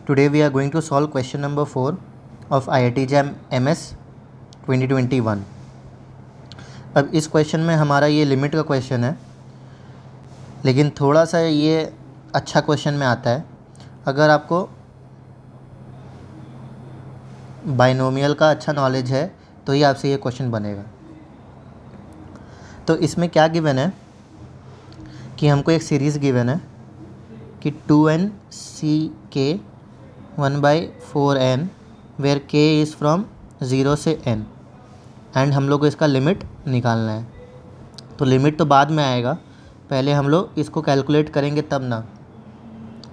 Today we are going to solve question number 4 of IIT JAM MS 2021। अब इस question में हमारा ये लिमिट का क्वेश्चन है, लेकिन थोड़ा सा ये अच्छा क्वेश्चन में आता है अगर आपको बाइनोमियल का अच्छा नॉलेज है तो ही आपसे ये क्वेश्चन बनेगा। तो इसमें क्या गिवन है कि हमको एक सीरीज़ गिवन है कि 2n ck 1/4n where k is from 0 से n एंड हम लोग को इसका लिमिट निकालना है। तो लिमिट तो बाद में आएगा, पहले हम लोग इसको कैलकुलेट करेंगे तब ना।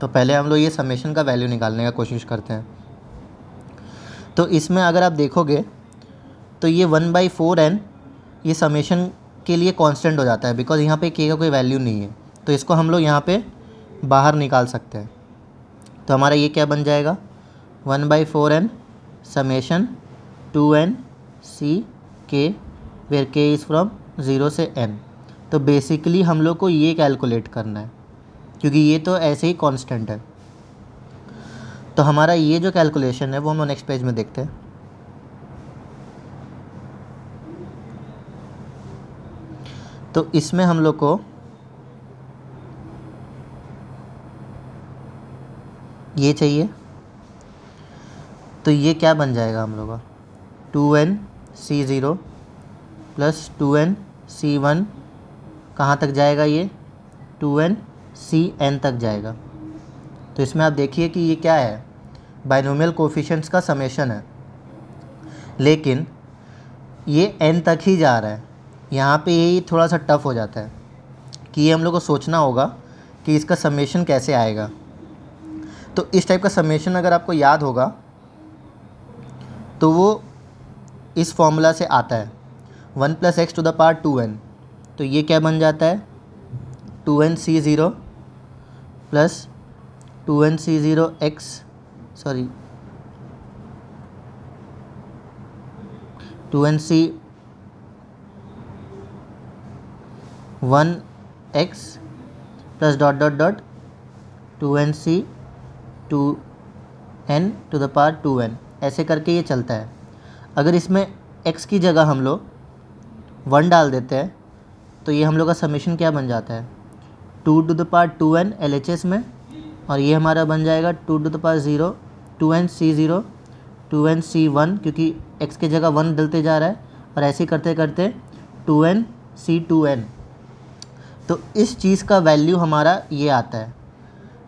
तो पहले हम लोग ये समेशन का वैल्यू निकालने का कोशिश करते हैं। तो इसमें अगर आप देखोगे तो ये 1/4n ये समेशन के लिए कांस्टेंट हो जाता है, बिकॉज यहाँ पे k का कोई वैल्यू नहीं है। तो इसको हम लोग यहाँ पे बाहर निकाल सकते हैं। तो हमारा ये क्या बन जाएगा 1/4n summation 2n ck where k is from 0 से n। तो बेसिकली हम लोग को ये कैलकुलेट करना है क्योंकि ये तो ऐसे ही कांस्टेंट है। तो हमारा ये जो कैलकुलेशन है वो हम नेक्स्ट पेज में देखते हैं। तो इसमें हम लोग को ये चाहिए, तो ये क्या बन जाएगा हम लोग का 2n c0 plus 2n c1 कहाँ तक जाएगा, ये 2n cn तक जाएगा। तो इसमें आप देखिए कि ये क्या है, बाइनोमियल कोफिशिएंट्स का समेशन है, लेकिन ये n तक ही जा रहा है। यहाँ पे यही थोड़ा सा टफ हो जाता है कि ये हम लोग को सोचना होगा कि इसका समेशन कैसे आएगा। तो इस टाइप का समेशन अगर आपको याद होगा तो वो इस फॉर्मूला से आता है 1 + x⁻² 2n। तो ये क्या बन जाता है 2n c0 plus 2n c0 x 2n c1 x plus ... 2n c2n⁻² 2n ऐसे करके ये चलता है। अगर इसमें x की जगह हम लोग 1 डाल देते हैं तो ये हम लोग का समेशन क्या बन जाता है 2n LHS में, और ये हमारा बन जाएगा 2n c0 2n c1 क्योंकि x की जगह 1 डलते जा रहा है, और ऐसे करते करते 2n c2n। तो इस चीज़ का वैल्यू हमारा ये आता है,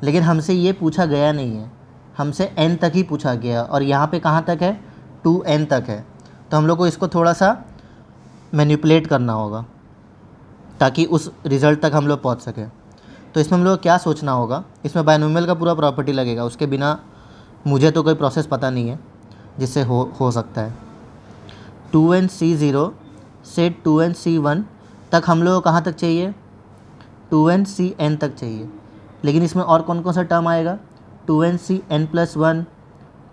लेकिन हमसे ये पूछा गया नहीं है, हमसे n तक ही पूछा गया, और यहाँ पे कहाँ तक है 2n तक है। तो हम लोग को इसको थोड़ा सा मैनिपुलेट करना होगा ताकि उस रिज़ल्ट तक हम लोग पहुँच सकें। तो इसमें हम लोग को क्या सोचना होगा, इसमें बाइनोमियल का पूरा प्रॉपर्टी लगेगा, उसके बिना मुझे तो कोई प्रोसेस पता नहीं है जिससे हो सकता है। 2n c0 से 2n c1 तक हम लोग को कहाँ तक चाहिए 2n cn तक चाहिए, लेकिन इसमें और कौन कौन सा टर्म आएगा 2n cn+1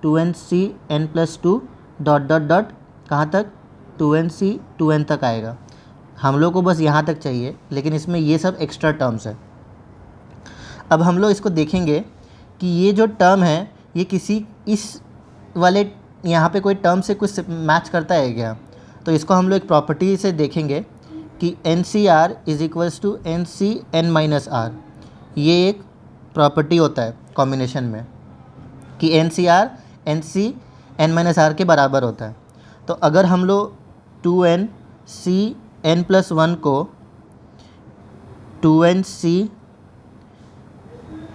2n cn+2 ... कहाँ तक 2n c2n तक आएगा। हम लोग को बस यहाँ तक चाहिए, लेकिन इसमें ये सब एक्स्ट्रा टर्म्स है। अब हम लोग इसको देखेंगे कि ये जो टर्म है ये किसी इस वाले यहाँ पे कोई टर्म से कुछ मैच करता है क्या। तो इसको हम लोग एक प्रॉपर्टी से देखेंगे कि NCR = NCn-r। ये एक प्रॉपर्टी होता है कॉम्बिनेशन में कि NCR NCn-r के बराबर होता है। तो अगर हम लोग 2n cn+1 को 2n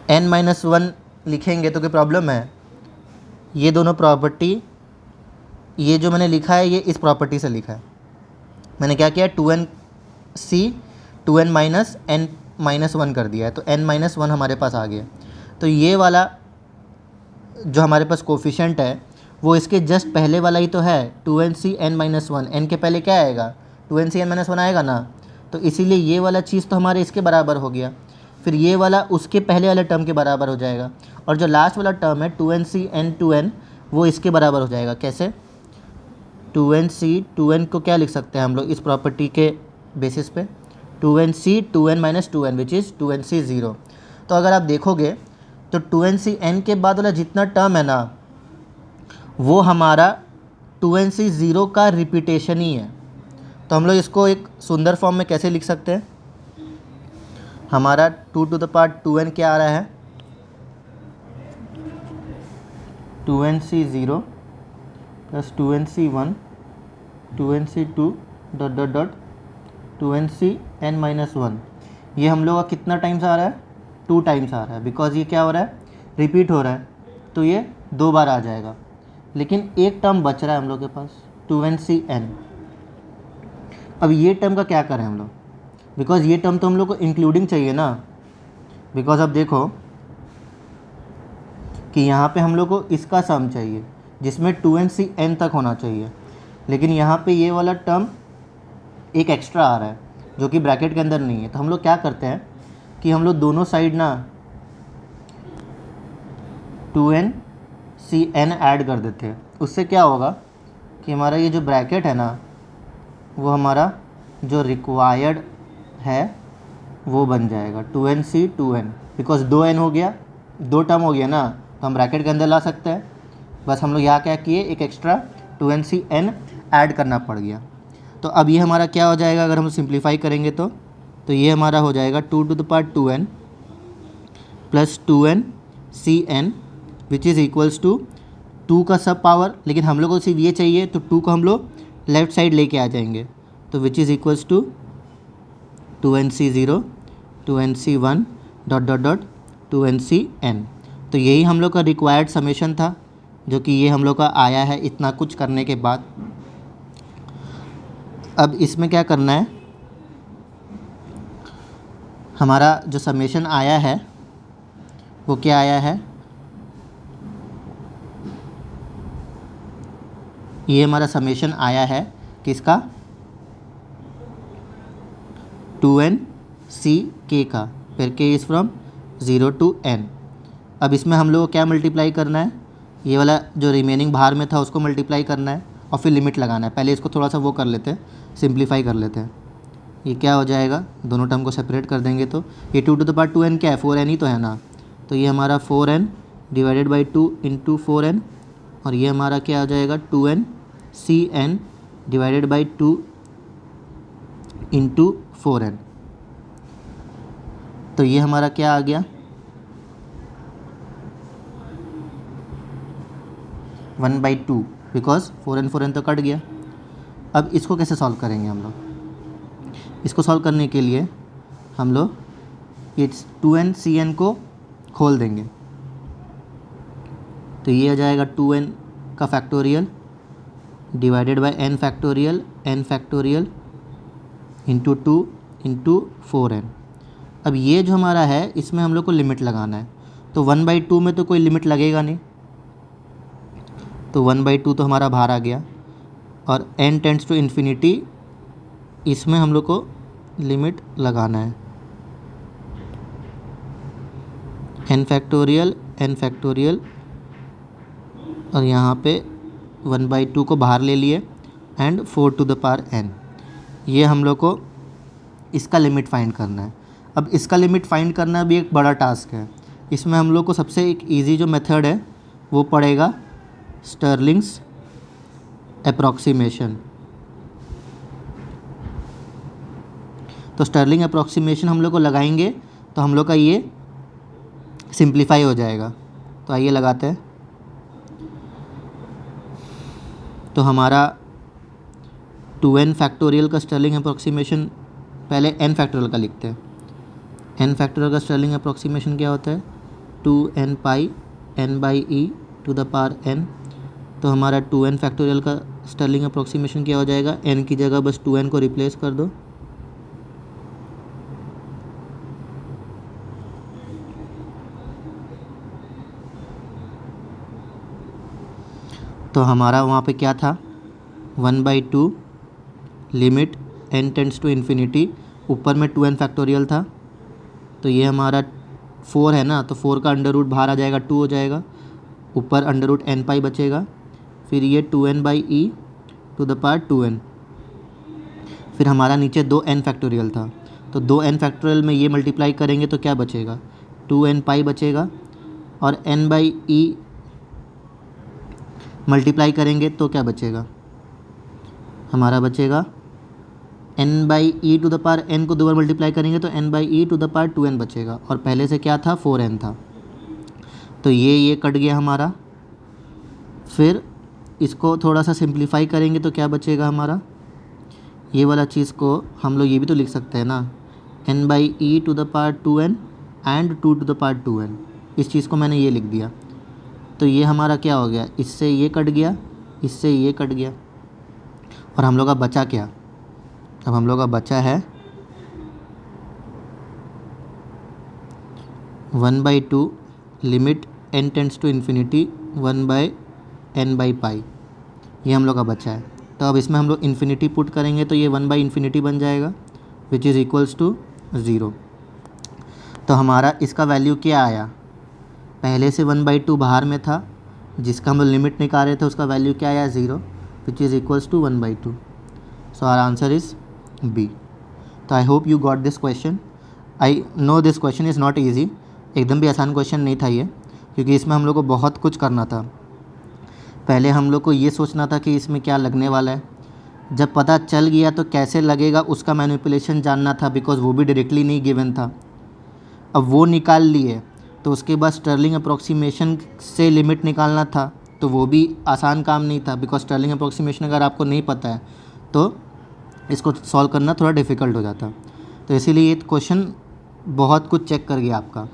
cn-1 लिखेंगे तो कोई प्रॉब्लम है। ये दोनों प्रॉपर्टी, ये जो मैंने लिखा है ये इस प्रॉपर्टी से लिखा है। मैंने क्या किया 2n -n-1 कर दिया है, तो n-1 हमारे पास आ गया। तो ये वाला जो हमारे पास कोफिशिएंट है वो इसके जस्ट पहले वाला ही तो है 2n cn-1। n के पहले क्या आएगा 2n cn-1 आएगा ना, तो इसीलिए ये वाला चीज़ तो हमारे इसके बराबर हो गया। फिर ये वाला उसके पहले वाले टर्म के बराबर हो जाएगा, और जो लास्ट वाला टर्म है 2n cn2n वो इसके बराबर हो जाएगा। कैसे 2n c2n को क्या लिख सकते हैं हम लोग इस प्रॉपर्टी के बेसिस पे 2n c 2n -2n which is 2n c 0। तो अगर आप देखोगे तो 2n के बाद वाला जितना टर्म है ना वो हमारा 2n का रिपीटेशन ही है। तो हम लोग इसको एक सुंदर फॉर्म में कैसे लिख सकते हैं, हमारा 2n क्या आ रहा है, 2n plus 2n 2n2 dot dot dot 2n-1। ये हम लोग का कितना टाइम्स आ रहा है, 2 टाइम्स आ रहा है, बिकॉज ये क्या हो रहा है, रिपीट हो रहा है, तो ये 2 बार आ जाएगा। लेकिन एक टर्म बच रहा है हम लोग के पास 2n। अब ये टर्म का क्या करें हम लोग, बिकॉज ये टर्म तो हम लोग को इंक्लूडिंग चाहिए ना, बिकॉज अब देखो कि यहाँ पे हम लोग को इसका सम चाहिए जिसमें 2n तक होना चाहिए, लेकिन यहाँ पे ये वाला टर्म एक एक्स्ट्रा आ रहा है जो कि ब्रैकेट के अंदर नहीं है। तो हम लोग क्या करते हैं कि हम लोग दोनों साइड ना 2n ऐड कर देते हैं। उससे क्या होगा कि हमारा ये जो ब्रैकेट है ना वो हमारा जो रिक्वायर्ड है वो बन जाएगा 2n, बिकॉज 2n हो गया, 2 टर्म हो गया ना, तो हम ब्रैकेट के अंदर ला सकते हैं। बस हम लोग यहाँ क्या किए, एक एक्स्ट्रा 2n ऐड करना पड़ गया। तो अब ये हमारा क्या हो जाएगा, अगर हम सिंप्लीफाई करेंगे तो ये हमारा हो जाएगा 2n plus 2n which is equals to 2 का सब पावर, लेकिन हम लोग को सिर्फ ये चाहिए तो 2 को हम लोग लेफ़्ट साइड लेके आ जाएंगे, तो which is equals to 2n 2n1 dot dot dot 2n। तो यही हम लोग का रिक्वायर्ड समेशन था, जो कि ये हम लोग का आया है इतना कुछ करने के बाद। अब इसमें क्या करना है, हमारा जो समेशन आया है वो क्या आया है, ये हमारा समेशन आया है किसका, 2n का, फिर k is from 0 to n। अब इसमें हम लोग को क्या मल्टीप्लाई करना है, ये वाला जो रिमेनिंग बाहर में था उसको मल्टीप्लाई करना है और फिर लिमिट लगाना है। पहले इसको थोड़ा सा वो कर लेते हैं, सिंप्लीफाई कर लेते हैं। ये क्या हो जाएगा, दोनों टर्म को सेपरेट कर देंगे तो ये 2n क्या है, 4n ही तो है ना, तो ये हमारा 4n divided by 2 into 4n, और ये हमारा क्या हो जाएगा 2n divided by 2 into 4n। तो ये हमारा क्या आ गया, 1/2, बिकॉज 4n तो कट गया। अब इसको कैसे सॉल्व करेंगे हम लोग, इसको सॉल्व करने के लिए हम लोग इट्स 2n को खोल देंगे, तो ये आ जाएगा 2n का factorial divided by n factorial into 2 into 4n। अब ये जो हमारा है इसमें हम लोग को लिमिट लगाना है, तो 1/2 में तो कोई लिमिट लगेगा नहीं, तो 1/2 तो हमारा बाहर आ गया, और n टेंड्स टू इन्फिनिटी, इसमें हम लोग को लिमिट लगाना है n फैक्टोरियल, और यहाँ पे 1/2 को बाहर ले लिए and 4 to the power n। ये हम लोग को इसका लिमिट फाइंड करना है। अब इसका लिमिट फाइंड करना भी एक बड़ा टास्क है। इसमें हम लोग को सबसे एक इजी जो मेथड है वो पड़ेगा स्टर्लिंग्स अप्रॉक्सीमेशन। तो स्टर्लिंग अप्रॉक्सीमेशन हम लोग को लगाएंगे तो हम लोग का ये सिंप्लीफाई हो जाएगा। तो आइए लगाते हैं। तो हमारा 2n फैक्टोरियल का स्टर्लिंग अप्रॉक्सीमेशन, पहले n फैक्टोरियल का लिखते हैं। n फैक्टोरियल का स्टर्लिंग अप्रॉक्सीमेशन क्या होता है, 2n pi n by e to the power n। तो हमारा 2n फैक्टोरियल का स्टर्लिंग अप्रॉक्सीमेशन क्या हो जाएगा, n की जगह बस 2n को रिप्लेस कर दो, तो हमारा वहाँ पे क्या था 1/2 limit n tends to infinity, ऊपर में 2n फैक्टोरियल था, तो ये हमारा 4 है ना, तो 4 का अंडर रूट बाहर आ जाएगा, 2 हो जाएगा, ऊपर अंडर रूट n पाई बचेगा, फिर ये 2n by e to the power 2n, फिर हमारा नीचे 2n फैक्टोरियल था, तो 2n फैक्टोरियल में ये मल्टीप्लाई करेंगे तो क्या बचेगा, 2n पाई बचेगा, और n बाई ई मल्टीप्लाई करेंगे तो क्या बचेगा, हमारा बचेगा n by e to the power n को 2 बार मल्टीप्लाई करेंगे तो n by e to the power 2n बचेगा, और पहले से क्या था 4n था, तो ये कट गया हमारा। फिर इसको थोड़ा सा सिंप्लीफाई करेंगे तो क्या बचेगा हमारा, ये वाला चीज़ को हम लोग ये भी तो लिख सकते हैं ना, n by e to the power 2n and 2 to the power 2n, इस चीज़ को मैंने ये लिख दिया। तो ये हमारा क्या हो गया, इससे ये कट गया, इससे ये कट गया, और हम लोग का बचा क्या, अब हम लोग का बचा है 1/2 limit n tends to infinity 1/n/पाई, ये हम लोग का बचा है। तो अब इसमें हम लोग इन्फिनिटी पुट करेंगे तो ये 1/∞ बन जाएगा विच इज़ इक्वल्स टू 0। तो हमारा इसका वैल्यू क्या आया, पहले से 1/2 बाहर में था, जिसका हम लोग लिमिट निकाल रहे थे उसका वैल्यू क्या आया 0 which is equals to 1/2। So our answer is B. तो I hope you got this question. I know this question is not easy, एकदम भी आसान क्वेश्चन नहीं था ये, क्योंकि इसमें हम लोग को बहुत कुछ करना था। पहले हम लोग को ये सोचना था कि इसमें क्या लगने वाला है, जब पता चल गया तो कैसे लगेगा उसका मैनिपुलेशन जानना था, बिकॉज वो भी डायरेक्टली नहीं गिवन था। अब वो निकाल लिए तो उसके बाद स्टर्लिंग अप्रॉक्सीमेशन से लिमिट निकालना था, तो वो भी आसान काम नहीं था, बिकॉज स्टर्लिंग अप्रॉक्सीमेशन अगर आपको नहीं पता है तो इसको सॉल्व करना थोड़ा डिफ़िकल्ट हो जाता। तो इसीलिए ये क्वेश्चन बहुत कुछ चेक कर गया आपका,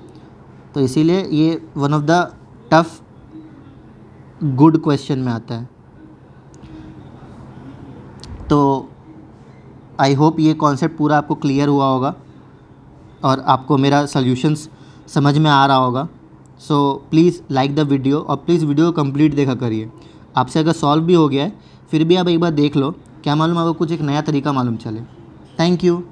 तो इसीलिए ये one of the tough good question में आता है। तो आई होप ये कॉन्सेप्ट पूरा आपको क्लियर हुआ होगा और आपको मेरा सॉल्यूशंस समझ में आ रहा होगा। So please like the video, और प्लीज़ वीडियो कंप्लीट देखा करिए। आपसे अगर सॉल्व भी हो गया है फिर भी आप एक बार देख लो, क्या मालूम आपको कुछ एक नया तरीका मालूम चले। Thank you.